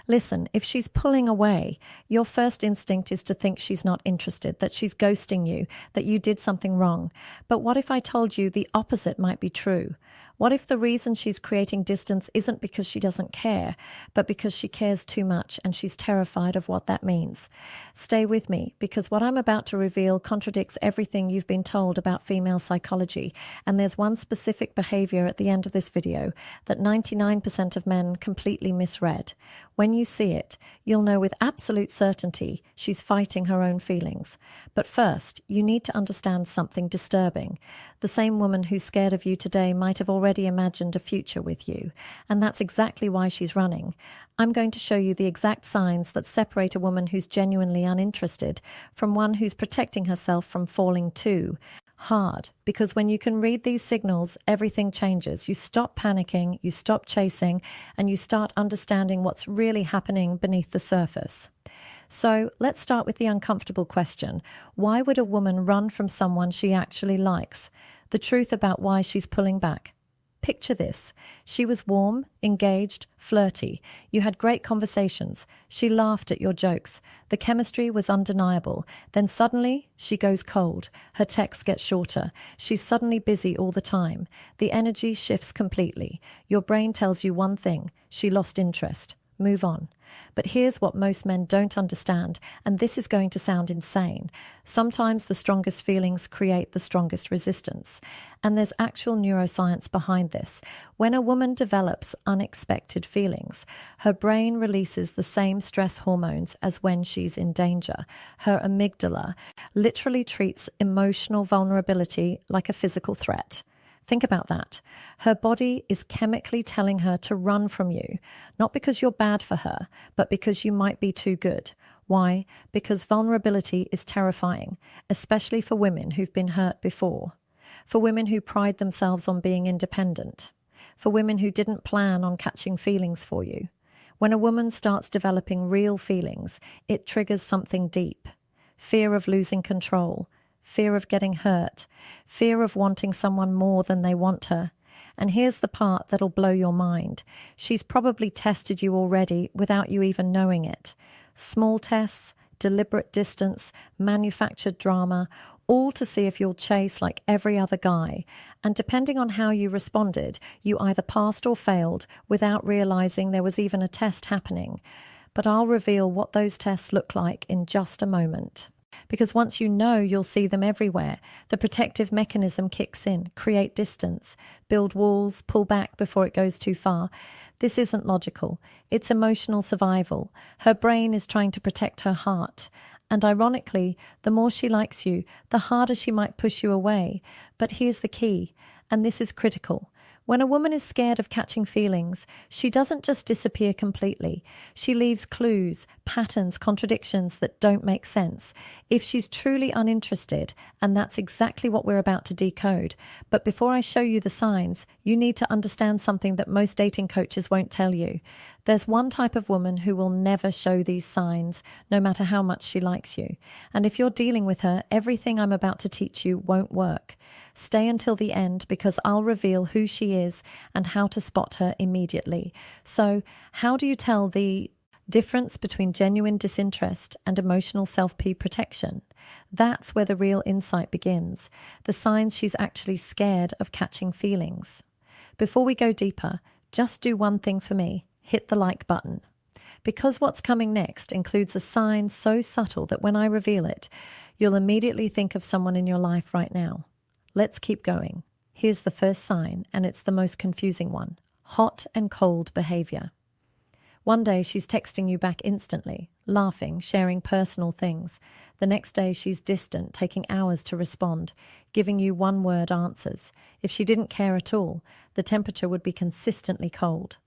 Listen, if she's pulling away, your first instinct is to think she's not interested, that she's ghosting you, that you did something wrong. But what if I told you the opposite might be true? What if the reason she's creating distance isn't because she doesn't care, but because she cares too much and she's terrified of what that means? Stay with me, because what I'm about to reveal contradicts everything you've been told about female psychology, and there's one specific behavior at the end of this video that 99% of men completely misread. When you see it, you'll know with absolute certainty she's fighting her own feelings. But first, you need to understand something disturbing. The same woman who's scared of you today might have already imagined a future with you, and that's exactly why she's running. I'm going to show you the exact signs that separate a woman who's genuinely uninterested from one who's protecting herself from falling too hard. Because when you can read these signals, everything changes. You stop panicking, you stop chasing, and you start understanding what's really happening beneath the surface. So let's start with the uncomfortable question. Why would a woman run from someone she actually likes? The truth about why she's pulling back. Picture this. She was warm, engaged, flirty. You had great conversations. She laughed at your jokes. The chemistry was undeniable. Then suddenly, she goes cold. Her texts get shorter. She's suddenly busy all the time. The energy shifts completely. Your brain tells you one thing. She lost interest. Move on. But here's what most men don't understand, and this is going to sound insane. Sometimes the strongest feelings create the strongest resistance. And there's actual neuroscience behind this. When a woman develops unexpected feelings, her brain releases the same stress hormones as when she's in danger. Her amygdala literally treats emotional vulnerability like a physical threat. Think about that. Her body is chemically telling her to run from you, not because you're bad for her, but because you might be too good. Why? Because vulnerability is terrifying, especially for women who've been hurt before, for women who pride themselves on being independent, for women who didn't plan on catching feelings for you. When a woman starts developing real feelings, it triggers something deep. Fear of losing control. Fear of getting hurt, fear of wanting someone more than they want her. And here's the part that'll blow your mind. She's probably tested you already without you even knowing it. Small tests, deliberate distance, manufactured drama, all to see if you'll chase like every other guy. And depending on how you responded, you either passed or failed without realizing there was even a test happening. But I'll reveal what those tests look like in just a moment. Because once you know, you'll see them everywhere. The protective mechanism kicks in, create distance, build walls, pull back before it goes too far. This isn't logical. It's emotional survival. Her brain is trying to protect her heart. And ironically, the more she likes you, the harder she might push you away. But here's the key, and this is critical. When a woman is scared of catching feelings, she doesn't just disappear completely. She leaves clues, patterns, contradictions that don't make sense. If she's truly uninterested, and that's exactly what we're about to decode. But before I show you the signs, you need to understand something that most dating coaches won't tell you. There's one type of woman who will never show these signs, no matter how much she likes you. And if you're dealing with her, everything I'm about to teach you won't work. Stay until the end, because I'll reveal who she is and how to spot her immediately. So, how do you tell the difference between genuine disinterest and emotional self-pity protection? That's where the real insight begins. The signs she's actually scared of catching feelings. Before we go deeper, just do one thing for me. Hit the like button. Because what's coming next includes a sign so subtle that when I reveal it, you'll immediately think of someone in your life right now. Let's keep going. Here's the first sign, and it's the most confusing one. Hot and cold behavior. One day she's texting you back instantly, laughing, sharing personal things. The next day she's distant, taking hours to respond, giving you one-word answers. If she didn't care at all, the temperature would be consistently cold.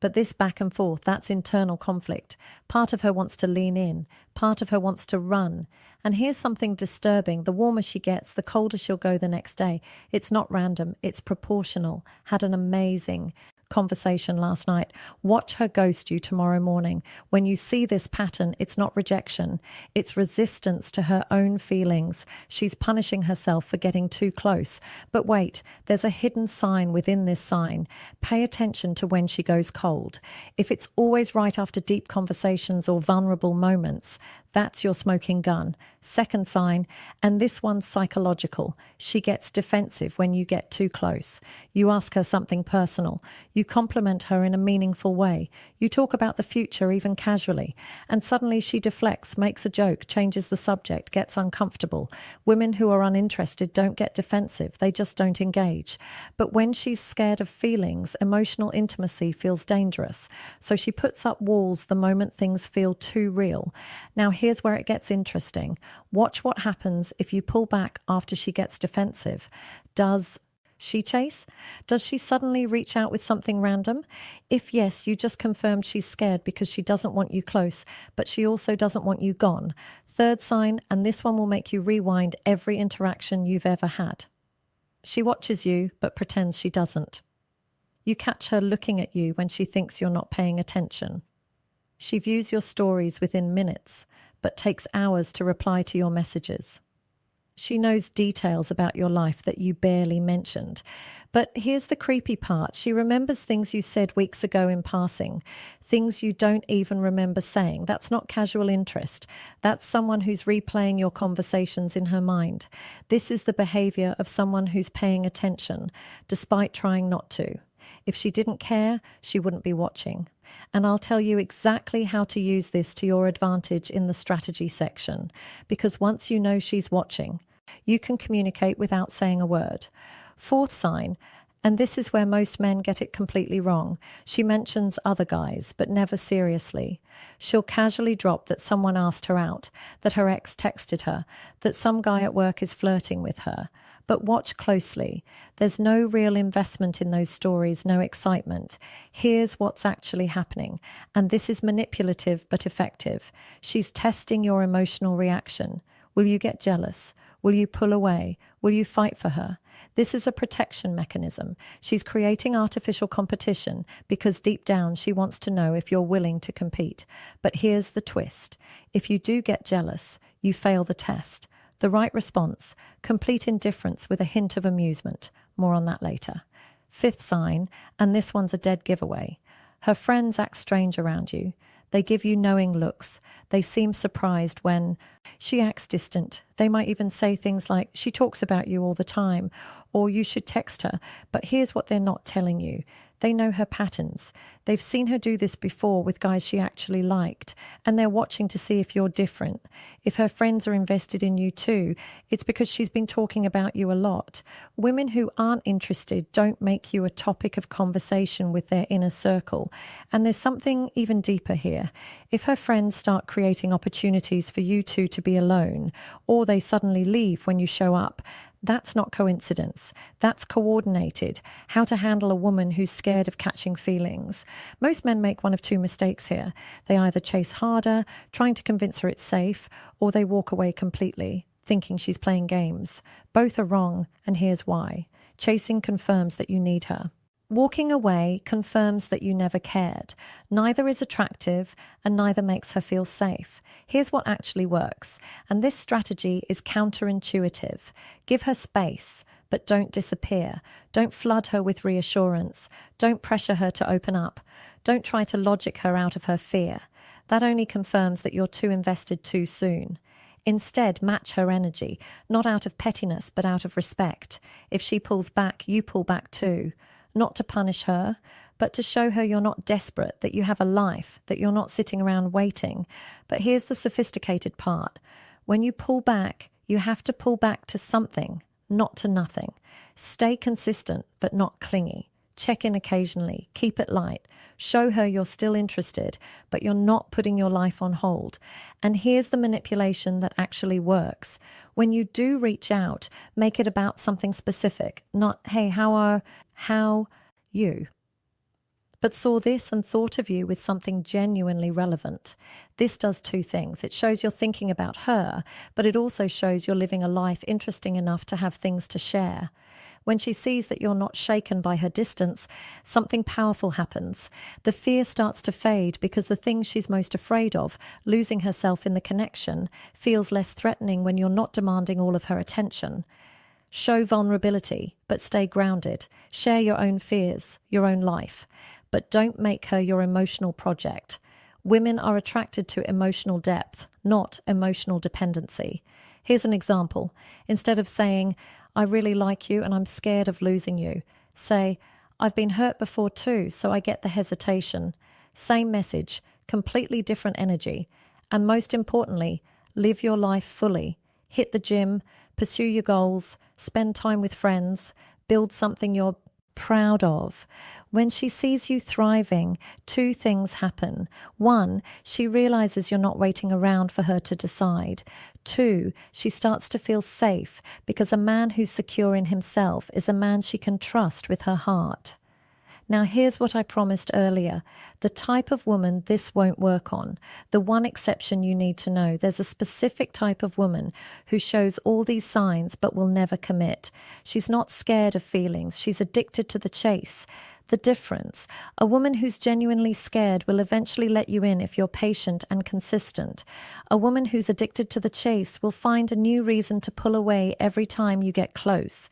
But this back and forth, that's internal conflict. Part of her wants to lean in. Part of her wants to run. And here's something disturbing. The warmer she gets, the colder she'll go the next day. It's not random. It's proportional. Had an amazing conversation last night. Watch her ghost you tomorrow morning. When you see this pattern, it's not rejection. It's resistance to her own feelings. She's punishing herself for getting too close. But wait, there's a hidden sign within this sign. Pay attention to when she goes cold. If it's always right after deep conversations or vulnerable moments, that's your smoking gun. Second sign, and this one's psychological. She gets defensive when you get too close. You ask her something personal. You compliment her in a meaningful way. You talk about the future even casually. And suddenly she deflects, makes a joke, changes the subject, gets uncomfortable. Women who are uninterested don't get defensive. They just don't engage. But when she's scared of feelings, emotional intimacy feels dangerous. So she puts up walls the moment things feel too real. Now here's where it gets interesting. Watch what happens if you pull back after she gets defensive. Does she chase? Does she suddenly reach out with something random? If yes, you just confirmed she's scared because she doesn't want you close, but she also doesn't want you gone. Third sign, and this one will make you rewind every interaction you've ever had. She watches you, but pretends she doesn't. You catch her looking at you when she thinks you're not paying attention. She views your stories within minutes, but takes hours to reply to your messages. She knows details about your life that you barely mentioned. But here's the creepy part. She remembers things you said weeks ago in passing, things you don't even remember saying. That's not casual interest. That's someone who's replaying your conversations in her mind. This is the behavior of someone who's paying attention, despite trying not to. If she didn't care, she wouldn't be watching. And I'll tell you exactly how to use this to your advantage in the strategy section, because once you know she's watching, you can communicate without saying a word. Fourth sign, and this is where most men get it completely wrong. She mentions other guys, but never seriously. She'll casually drop that someone asked her out, that her ex texted her, that some guy at work is flirting with her. But watch closely. There's no real investment in those stories, no excitement. Here's what's actually happening. And this is manipulative but effective. She's testing your emotional reaction. Will you get jealous? Will you pull away? Will you fight for her? This is a protection mechanism. She's creating artificial competition because deep down she wants to know if you're willing to compete. But here's the twist. If you do get jealous, you fail the test. The right response, complete indifference with a hint of amusement. More on that later. Fifth sign, and this one's a dead giveaway. Her friends act strange around you. They give you knowing looks. They seem surprised when she acts distant. They might even say things like, she talks about you all the time, or you should text her. But here's what they're not telling you. They know her patterns. They've seen her do this before with guys she actually liked, and they're watching to see if you're different. If her friends are invested in you too, it's because she's been talking about you a lot. Women who aren't interested don't make you a topic of conversation with their inner circle. And there's something even deeper here. If her friends start creating opportunities for you two to be alone, or they suddenly leave when you show up, that's not coincidence. That's coordinated. How to handle a woman who's scared of catching feelings. Most men make one of two mistakes here. They either chase harder, trying to convince her it's safe, or they walk away completely, thinking she's playing games. Both are wrong, and here's why. Chasing confirms that you need her. Walking away confirms that you never cared. Neither is attractive and neither makes her feel safe. Here's what actually works. And this strategy is counterintuitive. Give her space, but don't disappear. Don't flood her with reassurance. Don't pressure her to open up. Don't try to logic her out of her fear. That only confirms that you're too invested too soon. Instead, match her energy, not out of pettiness, but out of respect. If she pulls back, you pull back too. Not to punish her, but to show her you're not desperate, that you have a life, that you're not sitting around waiting. But here's the sophisticated part. When you pull back, you have to pull back to something, not to nothing. Stay consistent, but not clingy. Check in occasionally. Keep it light. Show her you're still interested, but you're not putting your life on hold. And here's the manipulation that actually works. When you do reach out, make it about something specific, not, hey, how you? But saw this and thought of you with something genuinely relevant. This does two things. It shows you're thinking about her, but it also shows you're living a life interesting enough to have things to share. When she sees that you're not shaken by her distance, something powerful happens. The fear starts to fade because the thing she's most afraid of, losing herself in the connection, feels less threatening when you're not demanding all of her attention. Show vulnerability, but stay grounded. Share your own fears, your own life, but don't make her your emotional project. Women are attracted to emotional depth, not emotional dependency. Here's an example. Instead of saying, I really like you and I'm scared of losing you, say, I've been hurt before too, so I get the hesitation. Same message, completely different energy. And most importantly, live your life fully. Hit the gym, pursue your goals, spend time with friends, build something you're proud of. When she sees you thriving, two things happen. One, she realizes you're not waiting around for her to decide. Two, she starts to feel safe because a man who's secure in himself is a man she can trust with her heart. Now, here's what I promised earlier. The type of woman this won't work on. The one exception you need to know. There's a specific type of woman who shows all these signs but will never commit. She's not scared of feelings. She's addicted to the chase. The difference, a woman who's genuinely scared will eventually let you in if you're patient and consistent. A woman who's addicted to the chase will find a new reason to pull away every time you get close.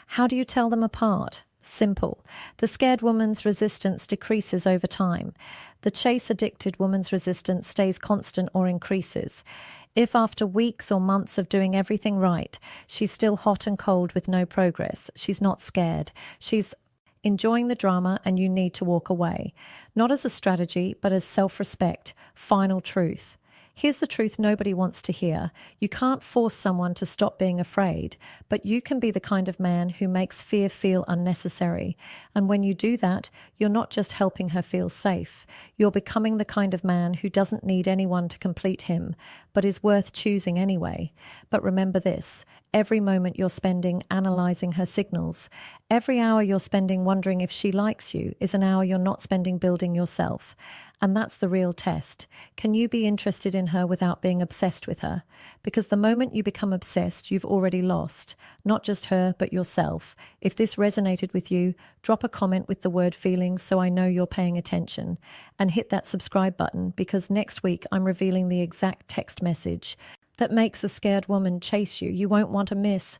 How do you tell them apart? Simple. The scared woman's resistance decreases over time. The chase-addicted woman's resistance stays constant or increases. If after weeks or months of doing everything right, she's still hot and cold with no progress, she's not scared. She's enjoying the drama and you need to walk away. Not as a strategy, but as self-respect. Final truth. Here's the truth nobody wants to hear. You can't force someone to stop being afraid, but you can be the kind of man who makes fear feel unnecessary. And when you do that, you're not just helping her feel safe. You're becoming the kind of man who doesn't need anyone to complete him, but is worth choosing anyway. But remember this, every moment you're spending analyzing her signals, every hour you're spending wondering if she likes you is an hour you're not spending building yourself. And that's the real test. Can you be interested in her without being obsessed with her? Because the moment you become obsessed, you've already lost. Not just her, but yourself. If this resonated with you, drop a comment with the word feelings so I know you're paying attention. And hit that subscribe button because next week I'm revealing the exact text message that makes a scared woman chase you. You won't want to miss.